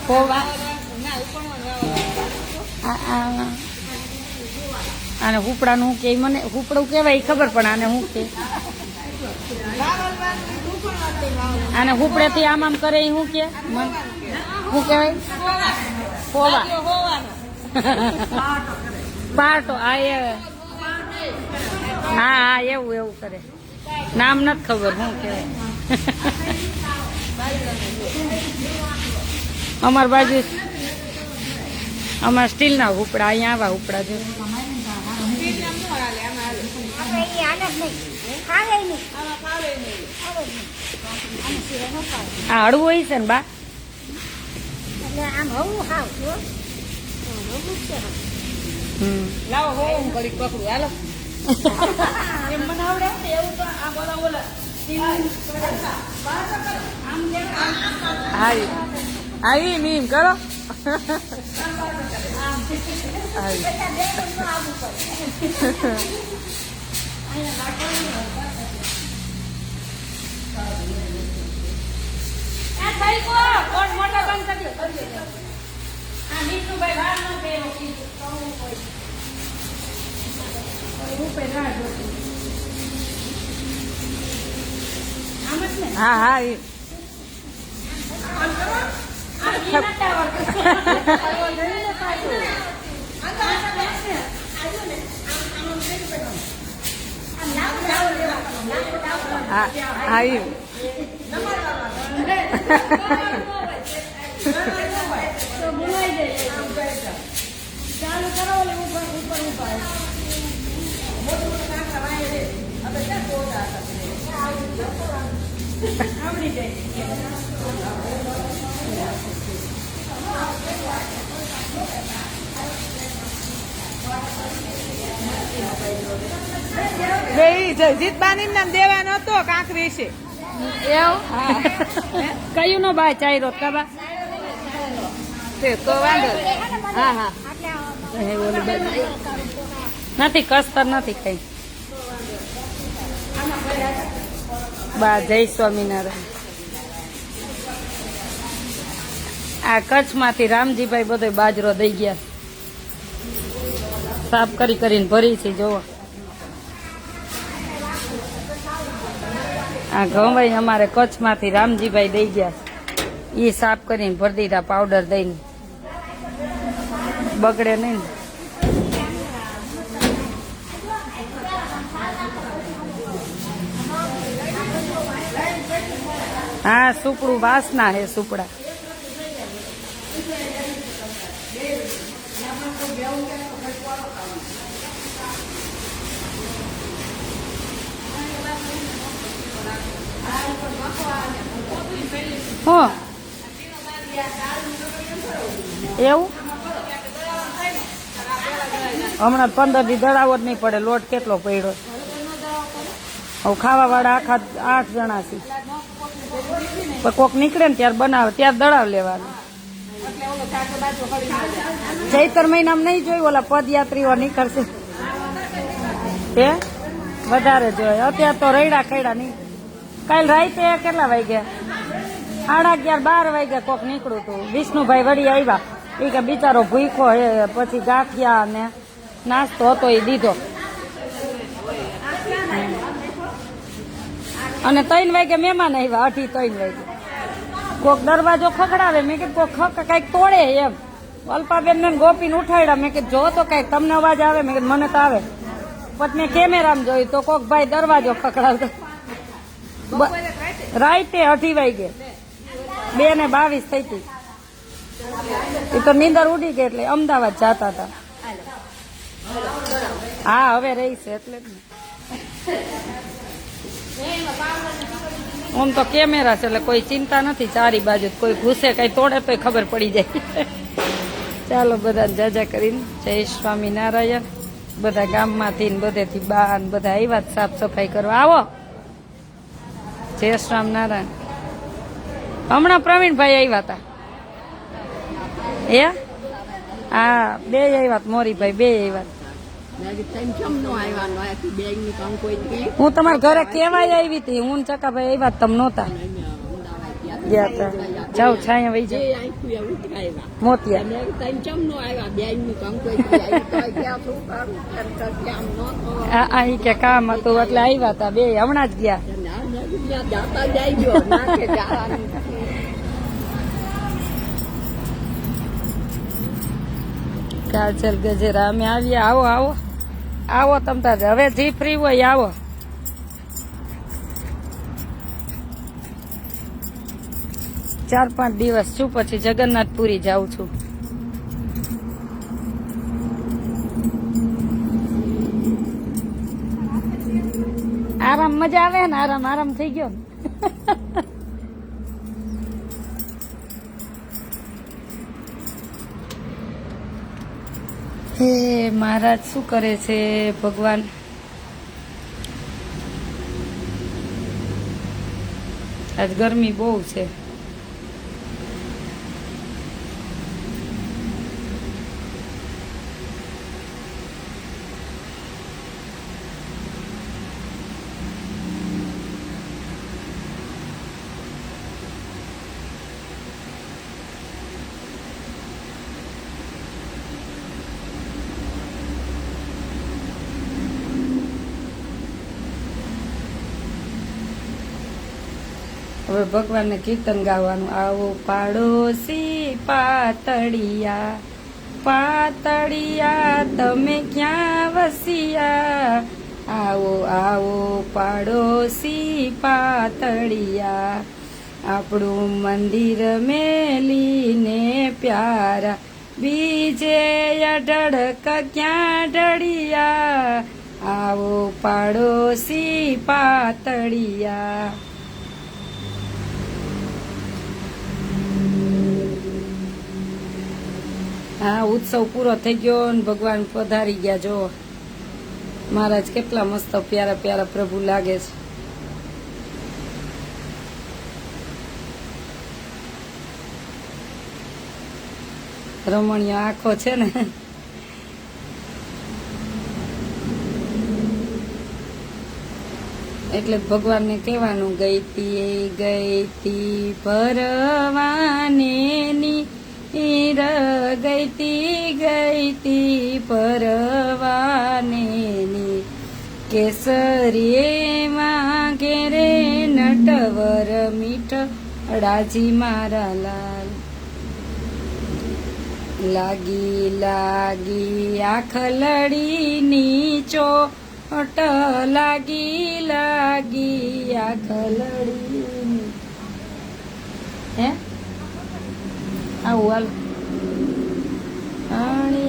પોવા આને હુપડાનું શું કે મને હુપડું કહેવાય ખબર પણ આને શું કે આને હુપડેથી આમ કરે એ શું કે શું કહેવાય પોવા પાટો આ એ હા હા એવું એવું કરે નામ નથી ખબર શું કહેવાય અમાર બાજુ અમારા સ્ટીલના ઉપડા અહીંયા આવા ઉપડા જો આ હળવું હોય છે ને બા લાવો હો ઘડી પકડું હાલો એમ મને આવડે એવું તો આ બોલા બોલા હાઈ હાઈ નીમ કરો કોણ મોટા બંધ કરી દો આ નીતુભાઈ વાર ન પેલો હા હા એ ચાલુ કરો ઉપર જીતબાની નામ દેવાનો હતો કાંકરી છે એવું કયું નો બા ચાયરો કબા તો વાંધો હા હા નથી કસ્તર નથી કઈ બા જય સ્વામિનારાયણ આ કચ્છમાંથી રામજીભાઈ બધો બાજરો દઈ ગયા સાફ કરી કરીને ભરી છે જોવો આ ઘઉં અમારે કચ્છમાંથી રામજીભાઈ દઈ ગયા એ સાફ કરીને ભરી દીધા પાવડર દઈને બગડે નહીં ને હા સુપડું વાસના હે સુપડા હો એવું હમણાં 15 દી દડાવો જ નહીં પડે લોટ કેટલો પડ્યો હવે ખાવા વાળા આખા 8 જણા છે પણ કોક નીકળે ને ત્યારે બનાવે ત્યારે દડાવ લેવાનું ચૈતર મહિનામાં નહીં જોયું ઓલા પદયાત્રીઓ નીકળશે હે વધારે જોયે અત્યારે તો રૈડા ખૈડા નહીં કાલ રાતે કેટલા વાગ્યા 11:30 12 વાગ્યા કોક નીકળ્યું હતું વિષ્ણુભાઈ વળી આવ્યા એ કે બિચારો ભૂખો હે પછી ગાંઠિયા ને નાસ્તો હતો એ દીધો અને 3 વાગે મહેમાન આવ્યા 2:30 વાગે કોક દરવાજો ખખડાવે મેં કીધું કોક કઈક તોડે એમ અલ્પાબેન ને ગોપીને ઉઠાડ્યા મેં કીધું જો તો કઈક તમને અવાજ આવે મેં કીધું મને તો આવે પછી મેં કેમેરામાં જોયું તો કોક ભાઈ દરવાજો ખખડાવતો રાતે 2:30 વાગે 2:22 થઈ હતી એ તો નીંદર ઉડી ગઈ એટલે અમદાવાદ જતા હતા હા હવે રહી છે એટલે જ આમ તો કેમેરા છે એટલે કોઈ ચિંતા નથી ચારી બાજુ કોઈ ઘૂસે કઈ તોડે તો ખબર પડી જાય ચાલો બધા જાજા કરીને જય સ્વામિનારાયણ બધા ગામમાંથી ને બધેથી બા ને બધા આવ્યા સાફ સફાઈ કરવા આવો જય સ્વામિનારાયણ હમણાં પ્રવીણભાઈ આવ્યા હતા એ હા 2 આવ્યા મોરીભાઈ 2 આવ્યા હું તમારા ઘરે કેવાય આવી હતી હું ચકાભાઈ આવ્યા તમ નહોતા ગયા હતા જાઓ છાયા વહી જાઓ મોતિયા આ ઈ કે કામ હતું એટલે આવ્યા હતા બે હમણાં જ ગયા કાજલ ગજેરા અમે આવીએ આવો આવો આવો તમ તાર હવે જે ફ્રી હોય આવો 4-5 દિવસ છું પછી જગન્નાથપુરી જાઉં છું આરામ મજા આવે ને આરામ આરામ થઈ ગયો ને હે મહારાજ શું કરે છે ભગવાન આજ ગરમી બહુ છે હવે ભગવાનને કીર્તન ગાવાનું આવો પાડોશી પાતળિયા પાતળિયા તમે ક્યાં વસિયા આવો આવો પાડોશી પાતળિયા આપણું મંદિર મેલીને પ્યારા બીજે અઢળક ક્યાં ઢળિયા આવો પાડોશી પાતળિયા હા ઉત્સવ પૂરો થઈ ગયો ને ભગવાન પધારી ગયા જો મહારાજ કેટલા મસ્ત પ્યારા પ્યારા પ્રભુ લાગે છે રમણીય આંખો છે ને એટલે ભગવાનને કહેવાનું ગઈ તી પરવાનેની ગઈતી પરવાનેની કેસરીએ માં ઘેરે નટવર મીઠ અડાજી મારા લાલ લાગી લાગી આંખ લડીની ચોટ લાગી લાગી આંખ લડીની હે આવું હાલ